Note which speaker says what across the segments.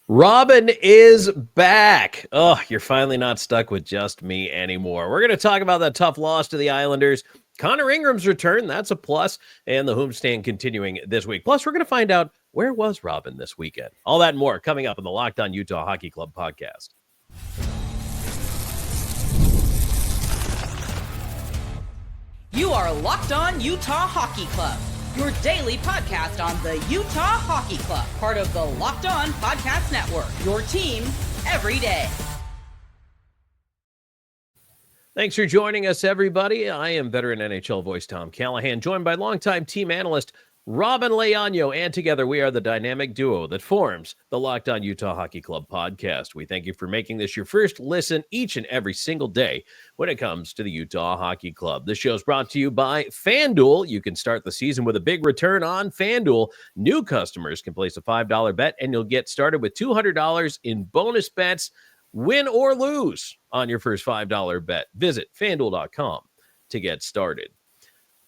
Speaker 1: Robyn is back. Oh, you're finally not stuck with just me anymore. We're going to talk about that tough loss to the Islanders. Connor Ingram's return, that's a plus, and the homestand continuing this week. Plus, we're going to find out where was Robyn this weekend. All that and more coming up on the Locked On Utah Hockey Club podcast.
Speaker 2: You are Locked On Utah Hockey Club, your daily podcast on the Utah Hockey Club, part of the Locked On Podcast Network, your team every day.
Speaker 1: Thanks for joining us, everybody. I am veteran NHL voice Tom Callahan, joined by longtime team analyst Robyn Leaño, and together we are the dynamic duo that forms the Locked On Utah Hockey Club podcast. We thank you for making this your first listen each and every single day when it comes to the Utah Hockey Club. This show is brought to you by FanDuel. You can start the season with a big return on FanDuel. New customers can place a $5 bet, and you'll get started with $200 in bonus bets, win or lose on your first $5 bet. Visit FanDuel.com to get started.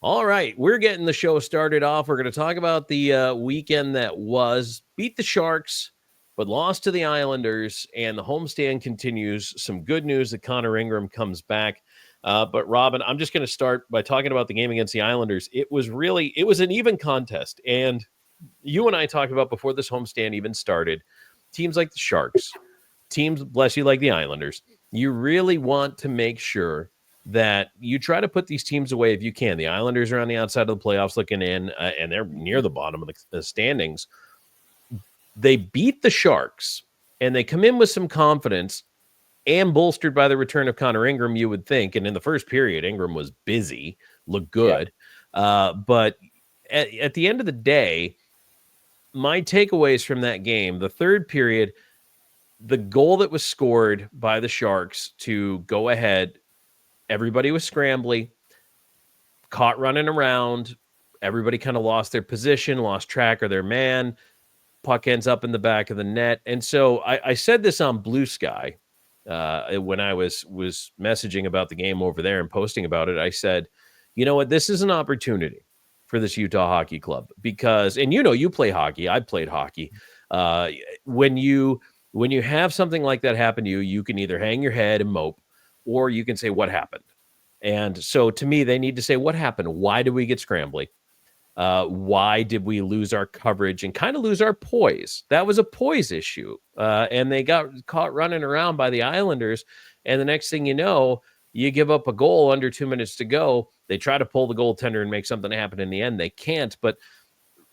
Speaker 1: All right, we're getting the show started off. We're going to talk about the weekend that was. Beat the Sharks, but lost to the Islanders, and the homestand continues. Some good news that Connor Ingram comes back. But, Robyn, I'm just going to start by talking about the game against the Islanders. It was an even contest. And you and I talked about before this homestand even started, teams like the Sharks, teams, bless you, like the Islanders, you really want to make sure that you try to put these teams away if you can. The Islanders are on the outside of the playoffs looking in, and they're near the bottom of the standings. They beat the Sharks, and they come in with some confidence and bolstered by the return of Connor Ingram, you would think. And in the first period, Ingram was busy, looked good. Yeah. But at the end of the day, my takeaways from that game, the third period, the goal that was scored by the Sharks to go ahead, everybody was scrambly, caught running around. Everybody kind of lost their position, lost track of their man. Puck ends up in the back of the net. And so I said this on Blue Sky when I was messaging about the game over there and posting about it. I said, you know what, this is an opportunity for this Utah Hockey Club because, and you play hockey, I played hockey. When you have something like that happen to you, you can either hang your head and mope, or you can say, what happened? And so to me, they need to say, what happened? Why did we get scrambly? Why did we lose our coverage and kind of lose our poise? That was a poise issue. And they got caught running around by the Islanders. And the next thing you know, you give up a goal under 2 minutes to go. They try to pull the goaltender and make something happen. In the end, they can't. But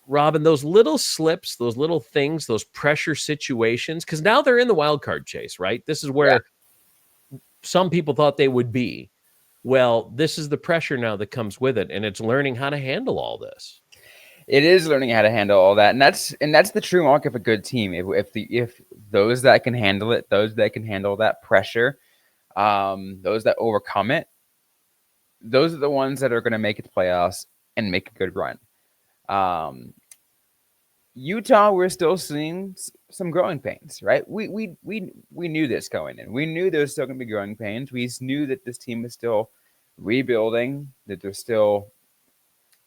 Speaker 1: Robyn, those little slips, those little things, those pressure situations, because now they're in the wild card chase, right? This is where some people thought they would be. Well, this is the pressure now that comes with it, and it's learning how to handle all this.
Speaker 3: It is learning how to handle all that, and that's the true mark of a good team. If those that can handle it, those that can handle that pressure, those that overcome it, those are the ones that are going to make it to playoffs and make a good run. Utah, we're still seeing some growing pains, right? We knew this going in. We knew there was still going to be growing pains. We knew that this team is still rebuilding, that they're still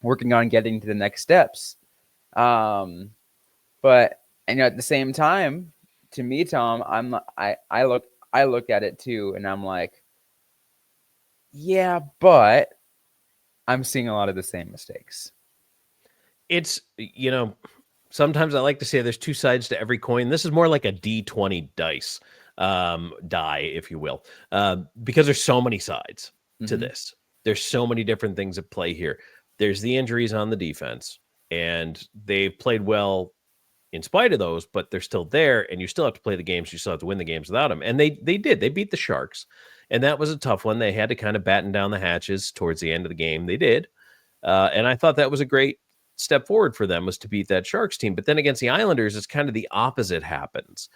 Speaker 3: working on getting to the next steps. But at the same time, to me, Tom, I look at it too, and I'm like, yeah, but I'm seeing a lot of the same mistakes.
Speaker 1: It's, sometimes I like to say there's two sides to every coin. This is more like a D20 dice, die, if you will, because there's so many sides to this. There's so many different things at play here. There's the injuries on the defense, and they've played well in spite of those, but they're still there, and you still have to play the games. You still have to win the games without them. And they did. They beat the Sharks, and that was a tough one. They had to kind of batten down the hatches towards the end of the game. They did. And I thought that was a great step forward for them, was to beat that Sharks team. But then against the Islanders, it's kind of the opposite happens.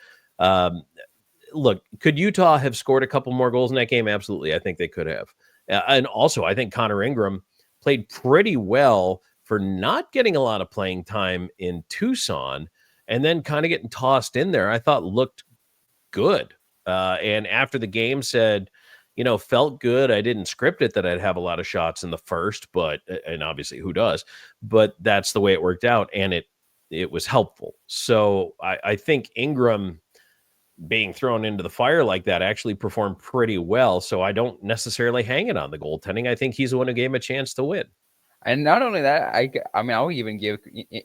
Speaker 1: Look, could Utah have scored a couple more goals in that game? Absolutely. I think they could have. And also, I think Connor Ingram played pretty well for not getting a lot of playing time in Tucson, and then kind of getting tossed in there. I thought looked good. And after the game said, felt good. I didn't script it that I'd have a lot of shots in the first, and obviously who does, but that's the way it worked out. And it was helpful. So I think Ingram, being thrown into the fire like that, actually performed pretty well. So I don't necessarily hang it on the goaltending. I think he's the one who gave him a chance to win.
Speaker 3: And not only that, I mean, I'll even give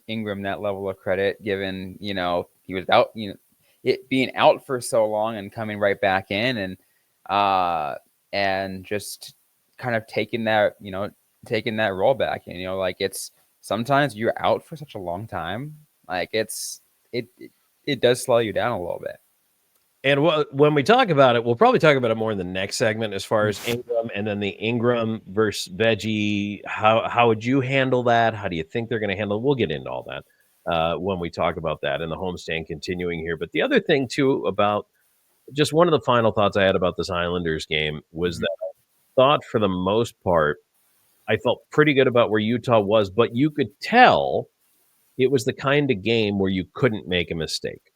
Speaker 3: Ingram that level of credit, given he was out, it being out for so long and coming right back in, and just kind of taking that role back. And like it's sometimes you're out for such a long time, like it does slow you down a little bit.
Speaker 1: And when we talk about it, we'll probably talk about it more in the next segment as far as Ingram and then the Ingram versus Veggie. How would you handle that? How do you think they're going to handle it? We'll get into all that when we talk about that and the homestand continuing here. But the other thing, too, about just one of the final thoughts I had about this Islanders game was that I thought for the most part, I felt pretty good about where Utah was, but you could tell it was the kind of game where you couldn't make a mistake.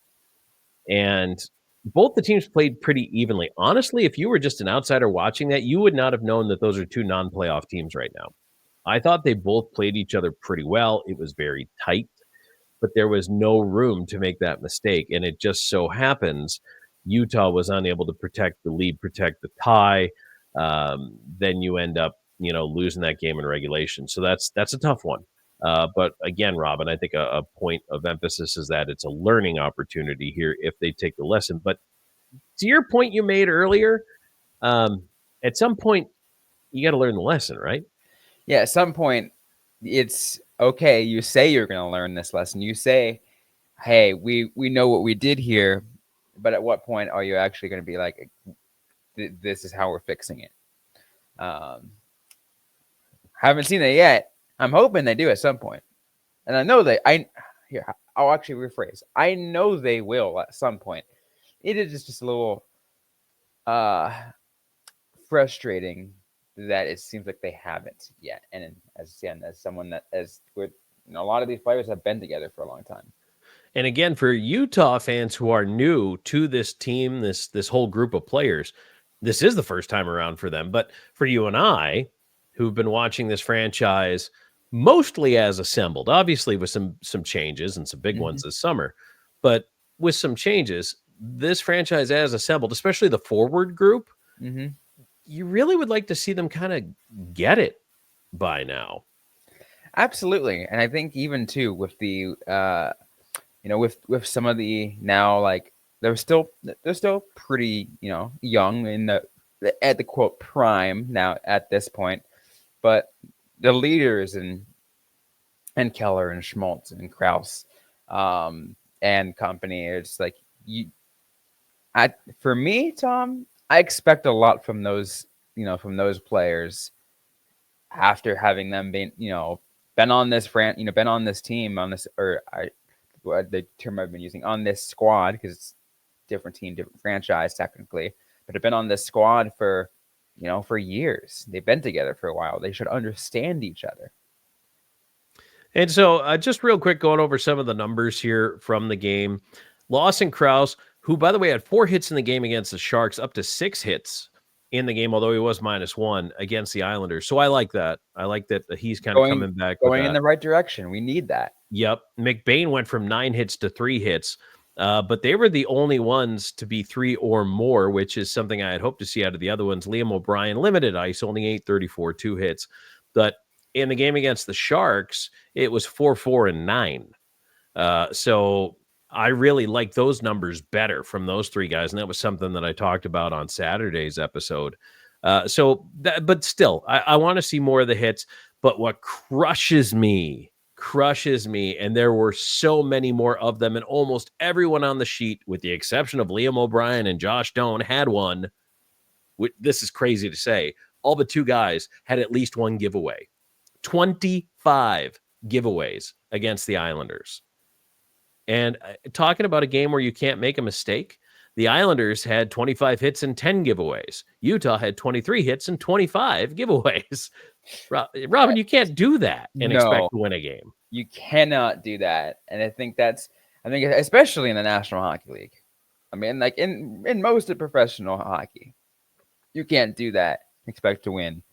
Speaker 1: And both the teams played pretty evenly. Honestly, if you were just an outsider watching that, you would not have known that those are two non-playoff teams right now. I thought they both played each other pretty well. It was very tight, but there was no room to make that mistake. And it just so happens Utah was unable to protect the lead, protect the tie. Then you end up, losing that game in regulation. So that's a tough one. But again, Robyn, I think a point of emphasis is that it's a learning opportunity here if they take the lesson. But to your point you made earlier, at some point, you got to learn the lesson, right?
Speaker 3: Yeah, at some point, it's okay. You say you're going to learn this lesson. You say, hey, we know what we did here. But at what point are you actually going to be like, this is how we're fixing it? Haven't seen it yet. I'm hoping they do at some point. And I know I'll actually rephrase. I know they will at some point. It is just a little frustrating that it seems like they haven't yet. And as someone that a lot of these players have been together for a long time.
Speaker 1: And again, for Utah fans who are new to this team, this whole group of players, this is the first time around for them. But for you and I, who've been watching this franchise mostly as assembled, obviously with some changes and some big ones this summer, but with some changes, this franchise as assembled, especially the forward group, you really would like to see them kind of get it by now.
Speaker 3: Absolutely. And I think even too with the with some of the now, like they're still pretty young in at the quote prime now at this point, but the leaders and Keller and Schmaltz and Krause and company, it's like for me, Tom, I expect a lot from those players after having them been on this been on this team on this the term I've been using on this squad, because it's different team, different franchise technically, but have been on this squad for years. They've been together for a while. They should understand each other.
Speaker 1: And so just real quick, going over some of the numbers here from the game. Lawson Krause, who, by the way, had 4 hits in the game against the Sharks, up to 6 hits in the game, although he was -1 against the Islanders. So I like that. I like that he's kind of coming back.
Speaker 3: Going in the right direction. We need that.
Speaker 1: Yep. McBain went from 9 hits to 3 hits, but they were the only ones to be 3 or more, which is something I had hoped to see out of the other ones. Liam O'Brien, limited ice, only 834, 2 hits. But in the game against the Sharks, it was 4-4 and 9. So I really like those numbers better from those 3 guys. And that was something that I talked about on Saturday's episode. But still, I want to see more of the hits. But what crushes me, and there were so many more of them, and almost everyone on the sheet, with the exception of Liam O'Brien and Josh Doan, had one. This is crazy to say. All but 2 guys had at least one giveaway. 25 giveaways against the Islanders. And talking about a game where you can't make a mistake, the Islanders had 25 hits and 10 giveaways. Utah had 23 hits and 25 giveaways. Robyn, you can't do that and expect to win a game.
Speaker 3: You cannot do that. And I think especially in the National Hockey League. I mean, like in most of professional hockey, you can't do that and expect to win.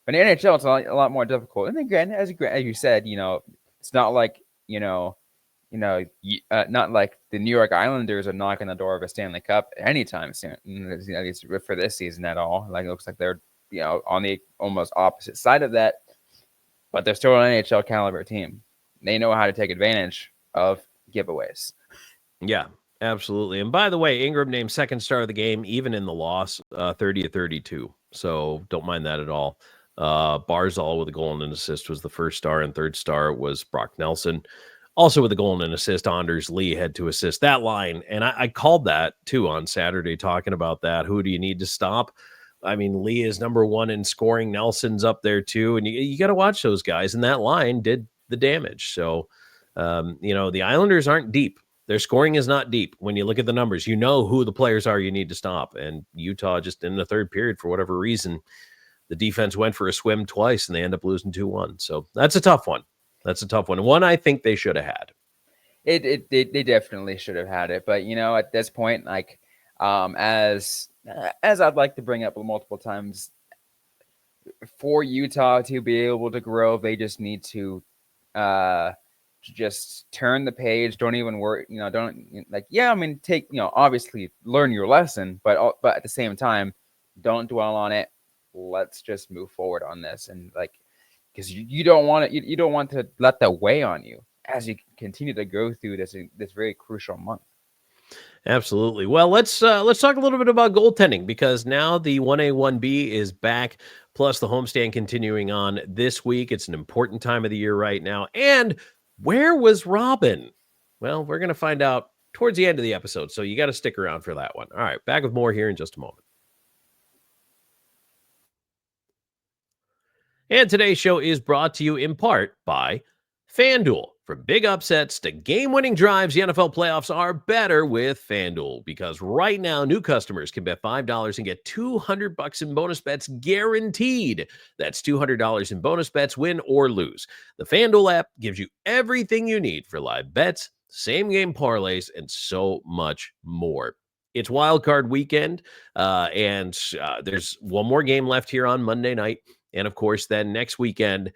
Speaker 3: But in NHL, it's a lot more difficult. And again, as you said, it's not like, not like the New York Islanders are knocking the door of a Stanley Cup anytime soon, at least for this season at all. Like, it looks like they're, on the almost opposite side of that, but they're still an NHL caliber team. They know how to take advantage of giveaways.
Speaker 1: Yeah, absolutely. And by the way, Ingram named second star of the game, even in the loss, 30-32. So don't mind that at all. Barzal with a goal and an assist was the first star, and third star was Brock Nelson. Also with a goal and an assist, Anders Lee had to assist that line. And I called that too on Saturday, talking about that. Who do you need to stop? I mean, Lee is number one in scoring. Nelson's up there too. And you got to watch those guys. And that line did the damage. So, the Islanders aren't deep. Their scoring is not deep. When you look at the numbers, you know who the players are you need to stop. And Utah, just in the third period, for whatever reason, the defense went for a swim twice and they end up losing 2-1. So that's a tough one. One I think they should have had.
Speaker 3: They definitely should have had it. But, at this point, like, as I'd like to bring up multiple times, for Utah to be able to grow, they just need to just turn the page. Don't even worry, take, obviously learn your lesson, but at the same time, don't dwell on it. Let's just move forward on this. And because you don't want it, you don't want to let that weigh on you as you continue to go through this very crucial month.
Speaker 1: Absolutely. Well, let's talk a little bit about goaltending, because now the 1A, 1B is back, plus the homestand continuing on this week. It's an important time of the year right now. And where was Robyn? Well, we're going to find out towards the end of the episode, so you got to stick around for that one. All right, back with more here in just a moment. And today's show is brought to you in part by FanDuel. From big upsets to game-winning drives, the NFL playoffs are better with FanDuel, because right now new customers can bet $5 and get $200 in bonus bets guaranteed. That's $200 in bonus bets, win or lose. The FanDuel app gives you everything you need for live bets, same-game parlays, and so much more. It's wild card weekend, and there's one more game left here on Monday night. And of course, then next weekend,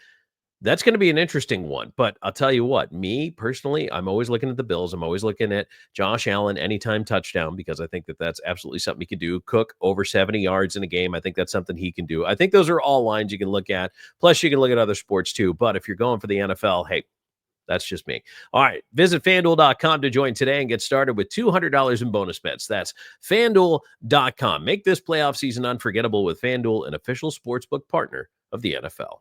Speaker 1: that's going to be an interesting one. But I'll tell you what, me personally, I'm always looking at the Bills. I'm always looking at Josh Allen anytime touchdown, because I think that that's absolutely something he can do. Cook over 70 yards in a game. I think that's something he can do. I think those are all lines you can look at. Plus, you can look at other sports too. But if you're going for the NFL, hey, that's just me. All right. Visit FanDuel.com to join today and get started with $200 in bonus bets. That's FanDuel.com. Make this playoff season unforgettable with FanDuel, an official sportsbook partner of the NFL.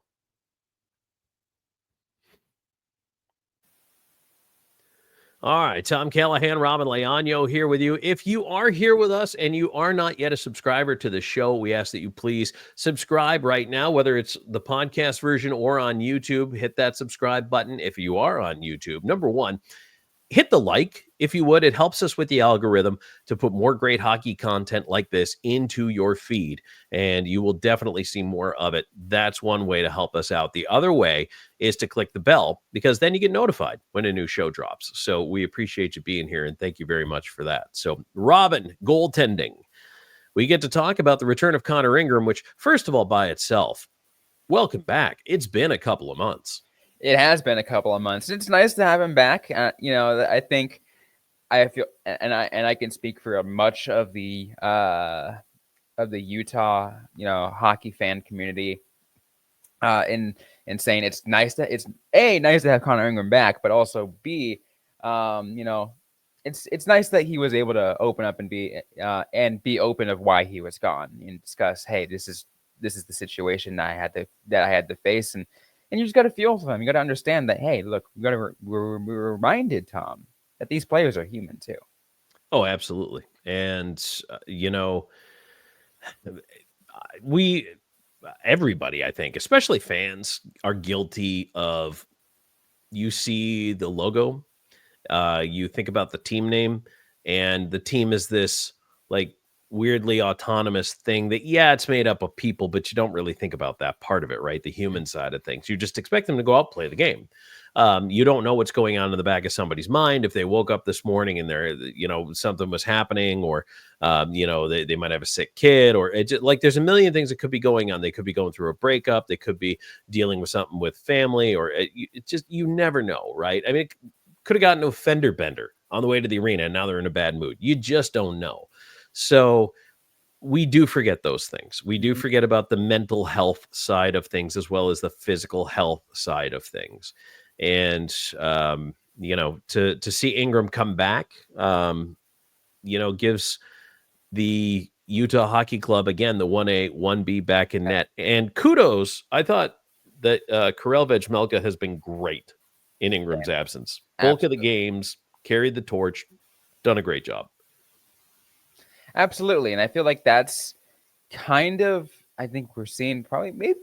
Speaker 1: All right, Tom Callahan, Robyn Leaño here with you. If you are here with us and you are not yet a subscriber to the show, we ask that you please subscribe right now, whether it's the podcast version or on YouTube. Hit that subscribe button if you are on YouTube. Number one, hit the like, if you would. It helps us with the algorithm to put more great hockey content like this into your feed, and you will definitely see more of it. That's one way to help us out. The other way is to click the bell, because then you get notified when a new show drops. So we appreciate you being here, and thank you very much for that. So, Robyn, goaltending. We get to talk about the return of Connor Ingram, which, first of all, by itself, welcome back. It's been a couple of months.
Speaker 3: It has been a couple of months. It's nice to have him back. I think I feel, and I can speak for much of the Utah, hockey fan community, in saying it's nice to have Connor Ingram back, but also B, it's nice that he was able to open up and be open of why he was gone and discuss, hey, this is the situation that I had to face, and you just got to feel for them. You got to understand that, hey, look, we're reminded, Tom, that these players are human too.
Speaker 1: Oh, absolutely. And, everybody, I think, especially fans, are guilty of, you see the logo, you think about the team name, and the team is this weirdly autonomous thing that, it's made up of people, but you don't really think about that part of it, right? The human side of things. You just expect them to go out, play the game. You don't know what's going on in the back of somebody's mind. If they woke up this morning and something was happening, or, they might have a sick kid, or there's a million things that could be going on. They could be going through a breakup. They could be dealing with something with family, or you never know, right? I mean, could have gotten a fender bender on the way to the arena, and now they're in a bad mood. You just don't know. So we do forget those things. We do forget about the mental health side of things as well as the physical health side of things. And, to see Ingram come back, gives the Utah Hockey Club, again, the 1A, 1B back in net. And kudos, I thought that Karel Vejmelka has been great in Ingram's absence. Bulk of the games, carried the torch, done a great job.
Speaker 3: Absolutely. And I feel like that's kind of, I think we're seeing probably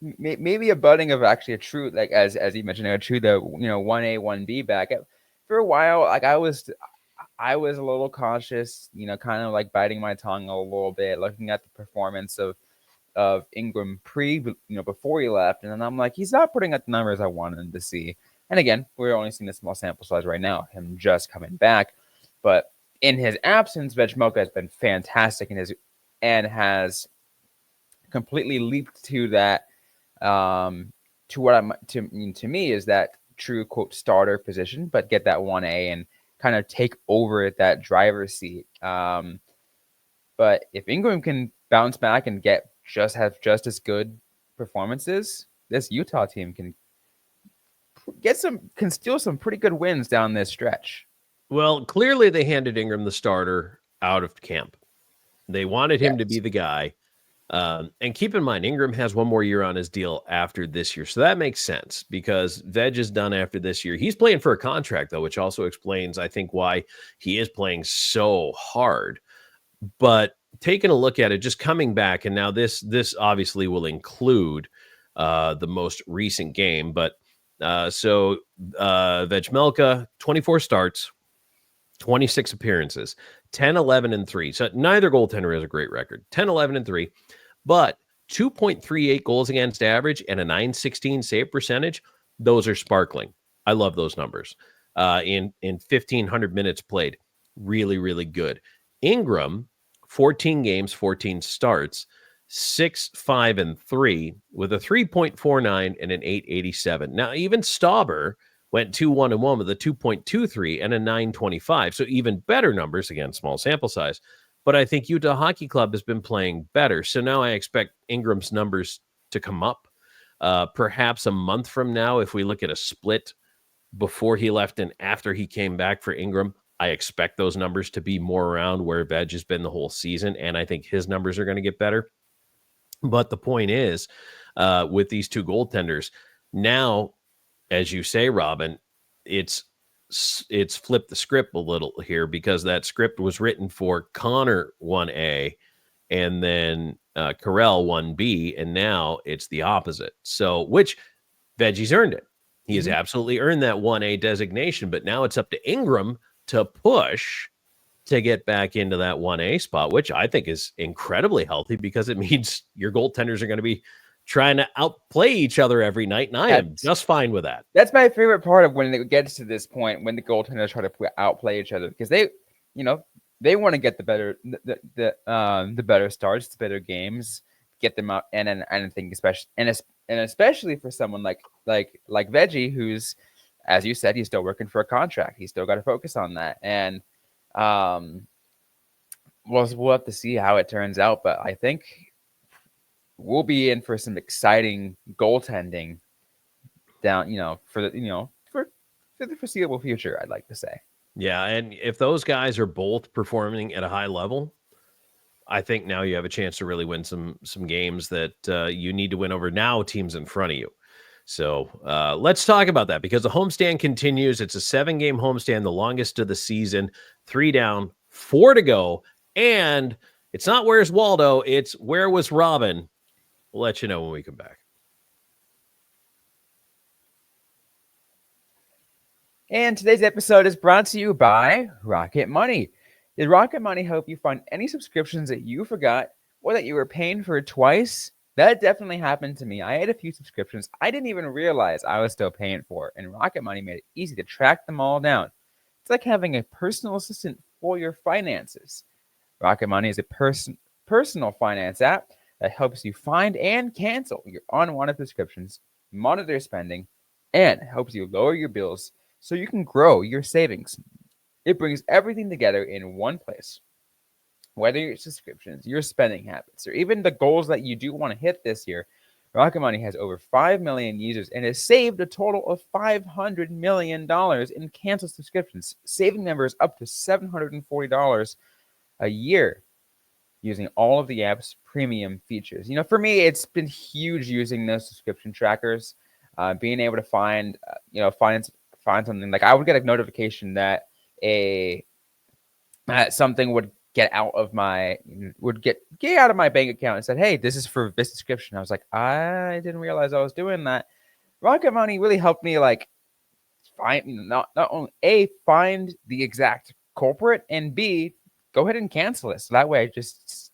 Speaker 3: maybe a budding of actually a true, like as you mentioned, a true, 1A, 1B back. For a while, like I was a little cautious, kind of like biting my tongue a little bit, looking at the performance of Ingram before he left. And then I'm like, he's not putting up the numbers I wanted him to see. And again, we're only seeing a small sample size right now, him just coming back. But in his absence, Vejmelka has been fantastic and has completely leaped to that, to what to me is that true quote starter position, but get that 1A and kind of take over that driver's seat. But if Ingram can bounce back and have just as good performances, this Utah team can steal some pretty good wins down this stretch.
Speaker 1: Well, clearly they handed Ingram the starter out of camp. They wanted him to be the guy. And keep in mind, Ingram has one more year on his deal after this year. So that makes sense because Veg is done after this year. He's playing for a contract, though, which also explains, I think, why he is playing so hard. But taking a look at it, just coming back, and now this obviously will include the most recent game. But Vejmelka, 24 starts, 26 appearances, 10, 11, and 3. So neither goaltender has a great record. 10, 11, and 3. But 2.38 goals against average and a .916 save percentage, those are sparkling. I love those numbers. In 1,500 minutes played, really, really good. Ingram, 14 games, 14 starts, 6, 5, and 3 with a 3.49 and an 8.87. Now, even Stauber went 2-1-1 with a 2.23 and a 9.25. So even better numbers, again, small sample size. But I think Utah Hockey Club has been playing better. So now I expect Ingram's numbers to come up. Perhaps a month from now, if we look at a split before he left and after he came back for Ingram, I expect those numbers to be more around where Veg has been the whole season. And I think his numbers are going to get better. But the point is, with these two goaltenders, now, as you say, Robyn, it's flipped the script a little here because that script was written for Connor 1A and then Karel 1B, and now it's the opposite. So, which Veggie's earned it. He has absolutely earned that 1A designation, but now it's up to Ingram to push to get back into that 1A spot, which I think is incredibly healthy because it means your goaltenders are going to be trying to outplay each other every night, and I am just fine with that.
Speaker 3: That's my favorite part of when it gets to this point, when the goaltenders try to outplay each other, because they want to get the better starts, the better games, get them out, and I think especially for someone like Veggie, who's, as you said, he's still working for a contract. He's still got to focus on that, and we'll have to see how it turns out. But I think we'll be in for some exciting goaltending down, for the foreseeable future, I'd like to say.
Speaker 1: Yeah, and if those guys are both performing at a high level, I think now you have a chance to really win some games that you need to win over now teams in front of you. So let's talk about that because the homestand continues. It's a 7-game homestand, the longest of the season. 3 down, 4 to go. And it's not where's Waldo, it's where was Robyn. We'll let you know when we come back.
Speaker 3: And today's episode is brought to you by Rocket Money. Did Rocket Money help you find any subscriptions that you forgot or that you were paying for twice? That definitely happened to me. I had a few subscriptions I didn't even realize I was still paying for, and Rocket Money made it easy to track them all down. It's like having a personal assistant for your finances. Rocket Money is a personal finance app that helps you find and cancel your unwanted subscriptions, monitor spending, and helps you lower your bills so you can grow your savings. It brings everything together in one place. Whether your subscriptions, your spending habits, or even the goals that you do want to hit this year, Rocket Money has over 5 million users and has saved a total of $500 million in canceled subscriptions, saving members up to $740 a year using all of the app's premium features. For me, it's been huge using those subscription trackers, being able to find something. Like, I would get a notification that something would get out of my bank account and said, "Hey, this is for this subscription." I was like, I didn't realize I was doing that. Rocket Money really helped me find not only find the exact culprit, and B, go ahead and cancel it. So that way I just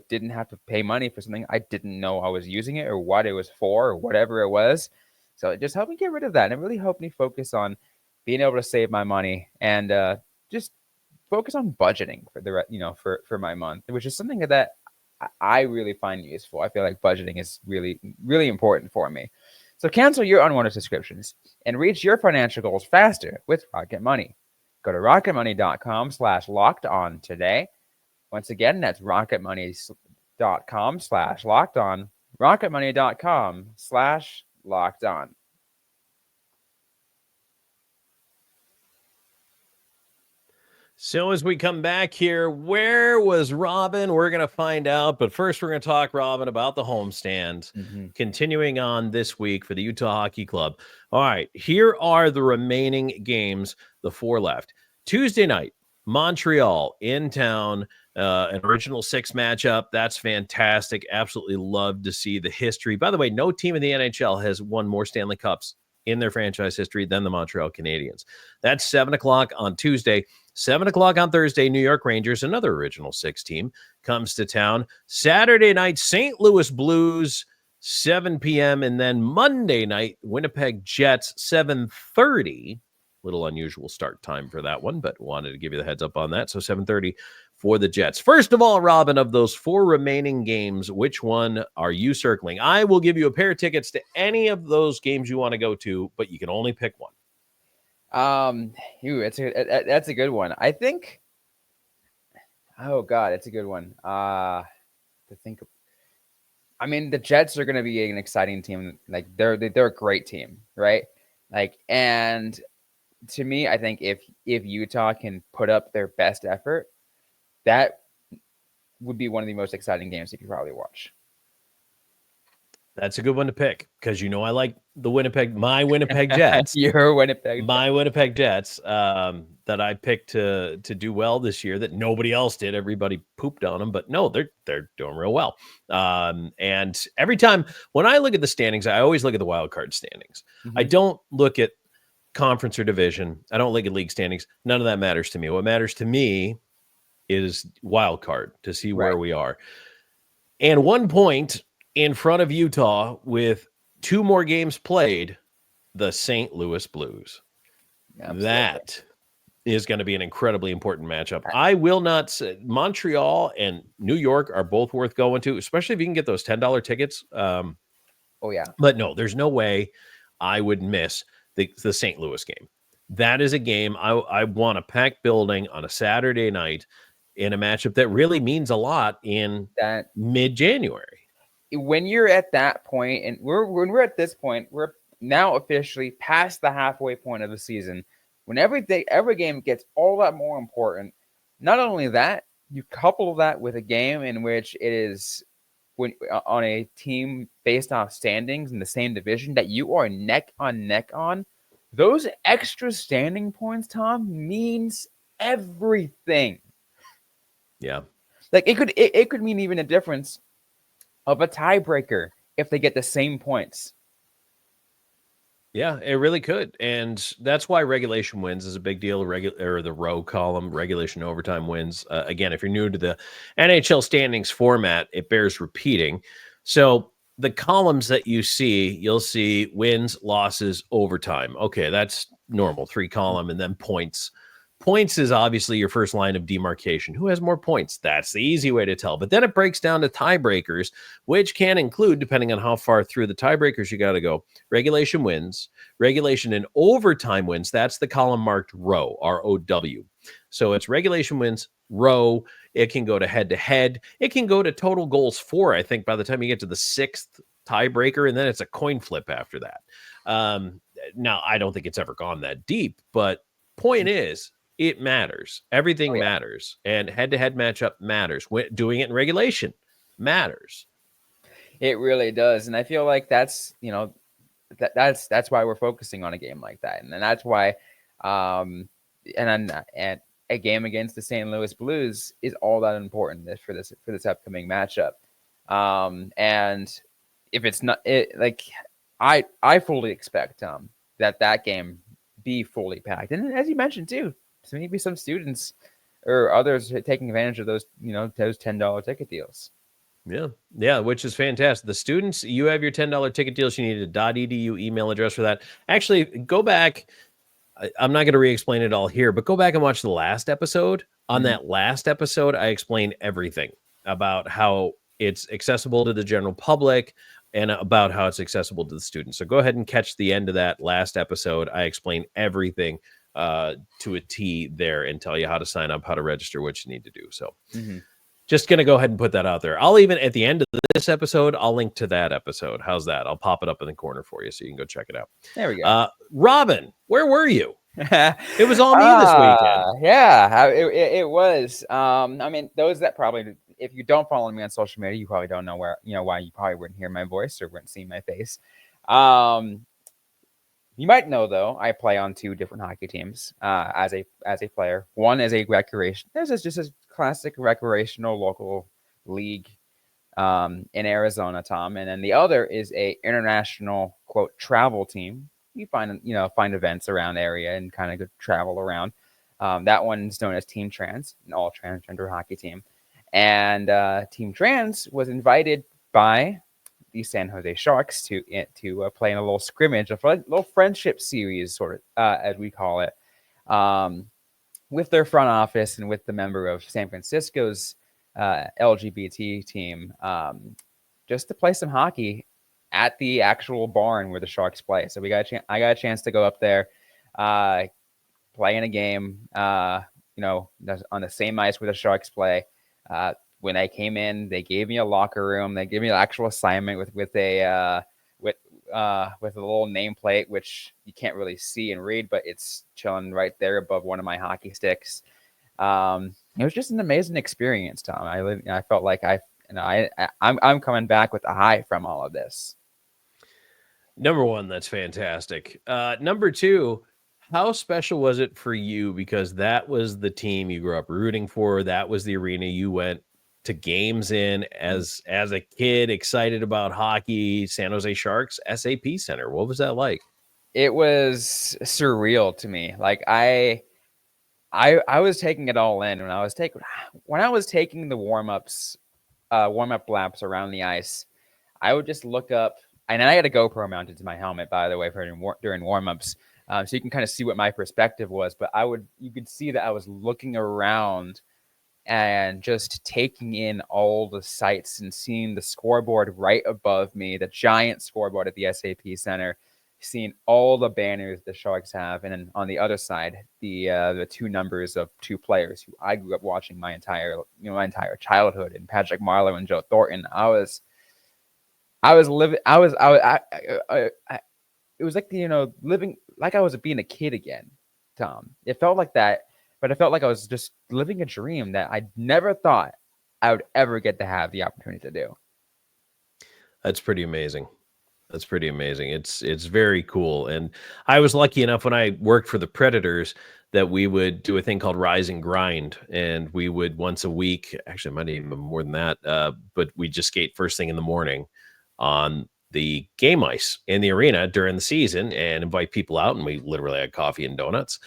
Speaker 3: didn't have to pay money for something I didn't know I was using it or what it was for or whatever it was. So it just helped me get rid of that, and it really helped me focus on being able to save my money and just focus on budgeting for my month, which is something that I really find useful. I feel like budgeting is really, really important for me. So cancel your unwanted subscriptions and reach your financial goals faster with Rocket Money. Go to rocketmoney.com/lockedon today. Once again, that's rocketmoney.com/lockedon. rocketmoney.com/lockedon.
Speaker 1: So as we come back here, where was Robyn? We're going to find out. But first, we're going to talk, Robyn, about the homestand. Continuing on this week for the Utah Hockey Club. All right, here are the remaining games, the 4 left. Tuesday night, Montreal in town, an original 6 matchup. That's fantastic. Absolutely love to see the history. By the way, no team in the NHL has won more Stanley Cups in their franchise history than the Montreal Canadiens. That's 7 o'clock on Tuesday. 7 o'clock on Thursday, New York Rangers, another original 6 team, comes to town. Saturday night, St. Louis Blues, 7 p.m. And then Monday night, Winnipeg Jets, 7:30. Little unusual start time for that one, but wanted to give you the heads up on that. So 7:30 for the Jets. First of all, Robyn, of those 4 remaining games, which one are you circling? I will give you a pair of tickets to any of those games you want to go to, but you can only pick one.
Speaker 3: That's a good one. I think. Oh God, it's a good one. To think of. I mean, the Jets are going to be an exciting team. Like they're a great team, right? And to me, I think if Utah can put up their best effort, that would be one of the most exciting games you could probably watch.
Speaker 1: That's a good one to pick because I like my Winnipeg Jets.
Speaker 3: Your Winnipeg Jets.
Speaker 1: My Winnipeg Jets that I picked to do well this year that nobody else did. Everybody pooped on them, but no, they're doing real well. And every time when I look at the standings, I always look at the wild card standings. I don't look at conference or division. I don't look at league standings. None of that matters to me. What matters to me is wild card to see where we are. And 1 point in front of Utah with 2 more games played, the St. Louis Blues. Absolutely. That is going to be an incredibly important matchup. I will not say Montreal and New York are both worth going to, especially if you can get those $10 tickets. Oh,
Speaker 3: yeah.
Speaker 1: But no, there's no way I would miss the St. Louis game. That is a game I want a packed building on a Saturday night in a matchup that really means a lot in mid-January.
Speaker 3: When you're at that point, and when we're at this point, we're now officially past the halfway point of the season. When every game gets all that more important. Not only that, you couple that with a game in which it is on a team based off standings in the same division that you are neck on neck on. Those extra standing points, Tom, means everything.
Speaker 1: Yeah,
Speaker 3: it could mean even a difference of a tiebreaker if they get the same points.
Speaker 1: Yeah, it really could. And that's why regulation wins is a big deal. Or the row column, regulation overtime wins. Again, if you're new to the NHL standings format, it bears repeating. So the columns that you'll see wins, losses, overtime. Okay, that's normal. 3 column and then points Points is obviously your first line of demarcation. Who has more points? That's the easy way to tell. But then it breaks down to tiebreakers, which can include, depending on how far through the tiebreakers you got to go, regulation wins, regulation and overtime wins. That's the column marked row, ROW. So it's regulation wins, row. It can go to head. It can go to total goals for, I think, by the time you get to the sixth tiebreaker, and then it's a coin flip after that. Now, I don't think it's ever gone that deep, but point is, it matters. Everything matters. And head-to-head matchup matters. Doing it in regulation matters.
Speaker 3: It really does. And I feel like that's, that's why we're focusing on a game like that. And that's why and a game against the St. Louis Blues is all that important for this upcoming matchup. And if it's not I fully expect that game be fully packed. And as you mentioned too, so maybe some students or others are taking advantage of those $10 ticket deals.
Speaker 1: Yeah, which is fantastic. The students, you have your $10 ticket deals. You need a .edu email address for that. Actually, go back. I'm not going to re-explain it all here, but go back and watch the last episode. On that last episode, I explained everything about how it's accessible to the general public and about how it's accessible to the students. So go ahead and catch the end of that last episode. I explain everything to a T there and tell you how to sign up, how to register, what you need to do. So just going to go ahead and put that out there. I'll even, at the end of this episode, I'll link to that episode. How's that? I'll pop it up in the corner for you so you can go check it out.
Speaker 3: There we go.
Speaker 1: Robyn, where were you? It was all me this weekend.
Speaker 3: Yeah, it was. I mean, those that probably, if you don't follow me on social media, you probably don't know why you probably wouldn't hear my voice or wouldn't see my face. You might know, though, I play on 2 different hockey teams as a player. One is a recreation. This is just a classic recreational local league in Arizona, Tom. And then the other is a international, quote, travel team. You find events around area and kind of go travel around. That one's known as Team Trans, an all transgender hockey team. And Team Trans was invited by the San Jose Sharks to play in a little scrimmage, a little friendship series, sort of, as we call it, with their front office and with the member of San Francisco's LGBT team, just to play some hockey at the actual barn where the Sharks play. So I got a chance to go up there, play in a game, on the same ice where the Sharks play. When I came in, they gave me a locker room. They gave me an actual assignment with a little nameplate, which you can't really see and read, but it's chilling right there above one of my hockey sticks. It was just an amazing experience, Tom. I felt like I'm coming back with a high from all of this.
Speaker 1: Number one, that's fantastic. Number two, how special was it for you? Because that was the team you grew up rooting for. That was the arena you went to games in as a kid, excited about hockey. San Jose Sharks, SAP Center. What was that like? It
Speaker 3: was surreal to me. Like I was taking it all in when I was taking the warm up laps around the ice. I would just look up, and I had a GoPro mounted to my helmet, by the way, during warm-ups. So you can kind of see what my perspective was, but you could see that I was looking around and just taking in all the sights and seeing the scoreboard right above me, the giant scoreboard at the SAP Center, seeing all the banners the Sharks have. And then on the other side, the 2 numbers of 2 players who I grew up watching my entire childhood, and Patrick Marleau and Joe Thornton. It was like, living like I was being a kid again, Tom. It felt like that. But I felt like I was just living a dream that I never thought I would ever get to have the opportunity to do.
Speaker 1: That's pretty amazing. It's very cool. And I was lucky enough when I worked for the Predators that we would do a thing called Rise and Grind. And we would once a week, actually, it might even be more than that, but we just skate first thing in the morning on the game ice in the arena during the season and invite people out. And we literally had coffee and donuts.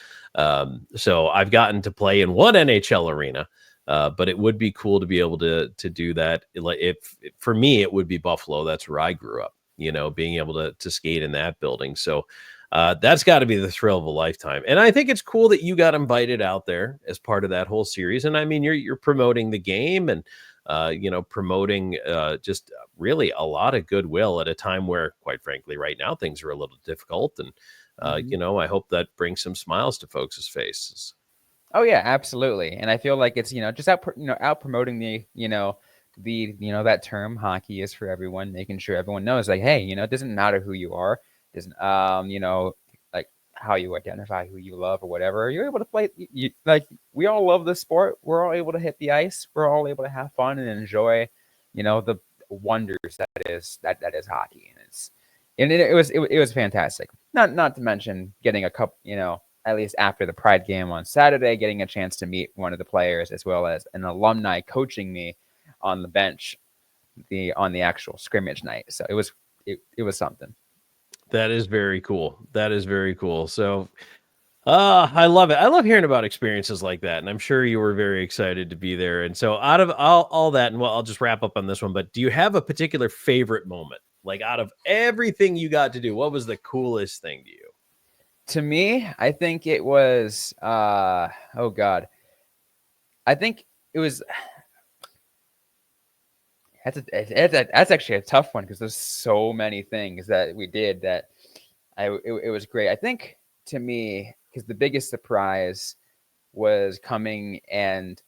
Speaker 1: So I've gotten to play in one NHL arena, but it would be cool to be able to do that. For me, it would be Buffalo. That's where I grew up, being able to skate in that building. So That's got to be the thrill of a lifetime. And I think it's cool that you got invited out there as part of that whole series. And I mean, you're promoting the game and promoting just really a lot of goodwill at a time where, quite frankly, right now things are a little difficult. And I hope that brings some smiles to folks' faces.
Speaker 3: Oh yeah, absolutely. And I feel like it's, just out promoting that term hockey is for everyone, making sure everyone knows, like, hey, it doesn't matter who you are, it doesn't like how you identify, who you love or whatever. You're able to play, like, we all love the sport. We're all able to hit the ice. We're all able to have fun and enjoy, the wonders that is hockey. And it was fantastic. Not to mention getting a cup, at least after the Pride game on Saturday, getting a chance to meet one of the players, as well as an alumni coaching me on the bench on the actual scrimmage night. So it was something.
Speaker 1: That is very cool. That is very cool. So I love it. I love hearing about experiences like that. And I'm sure you were very excited to be there. And so out of all that, and I'll just wrap up on this one, but do you have a particular favorite moment? Like, out of everything you got to do, what was the coolest thing to you?
Speaker 3: To me, I think it was, I think it was, that's actually a tough one because there's so many things that we did that it was great. I think, to me, because the biggest surprise was coming and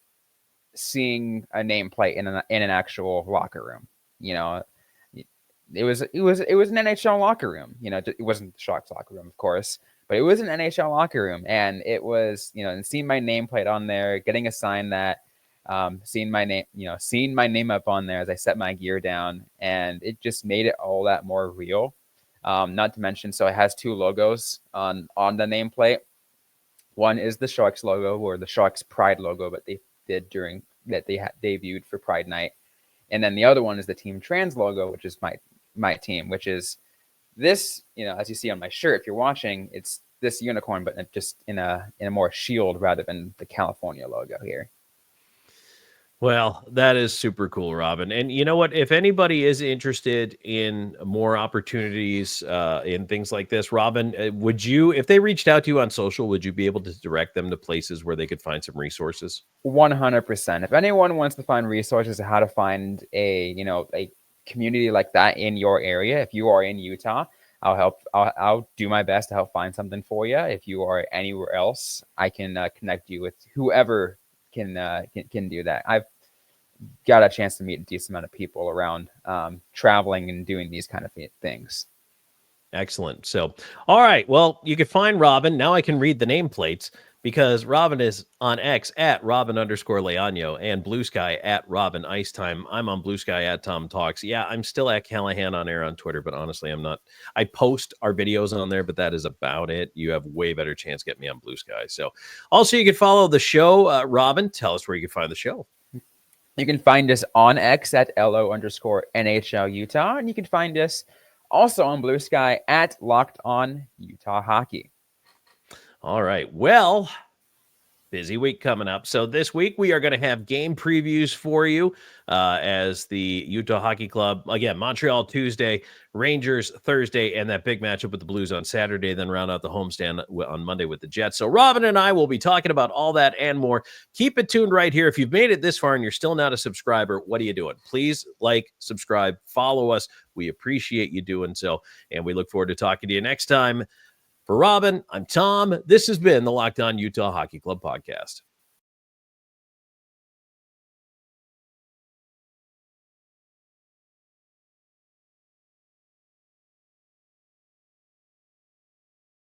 Speaker 3: seeing a nameplate in an actual locker room. It was an NHL locker room. It wasn't the Sharks locker room, of course, but it was an NHL locker room, and it was, and seeing my nameplate on there, getting a sign that, seeing my name up on there as I set my gear down, and it just made it all that more real. Not to mention, so it has two logos on the nameplate. One is the Sharks logo, or the Sharks Pride logo, but they did during that they debuted for Pride Night, and then the other one is the Team Trans logo, which is my team, which is this, as you see on my shirt, if you're watching, it's this unicorn, but just in a more shield rather than the California logo here.
Speaker 1: Well, that is super cool, Robyn. And you know what? If anybody is interested in more opportunities in things like this, Robyn, would you, if they reached out to you on social, would you be able to direct them to places where they could find some resources?
Speaker 3: 100%. If anyone wants to find resources on how to find a community like that in your area, if you are in Utah, I'll help. I'll do my best to help find something for you. If you are anywhere else, I can connect you with whoever can do that. I've got a chance to meet a decent amount of people around traveling and doing these kind of things.
Speaker 1: Excellent. So, all right. Well, you can find Robyn. Now I can read the nameplates because Robyn is on X at Robyn_Leaño and Blue Sky at Robyn Icetime. I'm on Blue Sky at Tom Talks. Yeah, I'm still at Callahan on air on Twitter, but honestly, I'm not. I post our videos on there, but that is about it. You have way better chance getting me on Blue Sky. So also you can follow the show. Robyn, tell us where you can find the show.
Speaker 3: You can find us on X at LO_NHL Utah, and you can find us also on Blue Sky at Locked On Utah Hockey.
Speaker 1: All right. Well, busy week coming up. So this week we are going to have game previews for you as the Utah Hockey Club, again, Montreal Tuesday, Rangers Thursday, and that big matchup with the Blues on Saturday, then round out the homestand on Monday with the Jets. So Robyn and I will be talking about all that and more. Keep it tuned right here. If you've made it this far and you're still not a subscriber, what are you doing? Please like, subscribe, follow us. We appreciate you doing so, and we look forward to talking to you next time. For Robyn, I'm Tom. This has been the Locked On Utah Hockey Club podcast.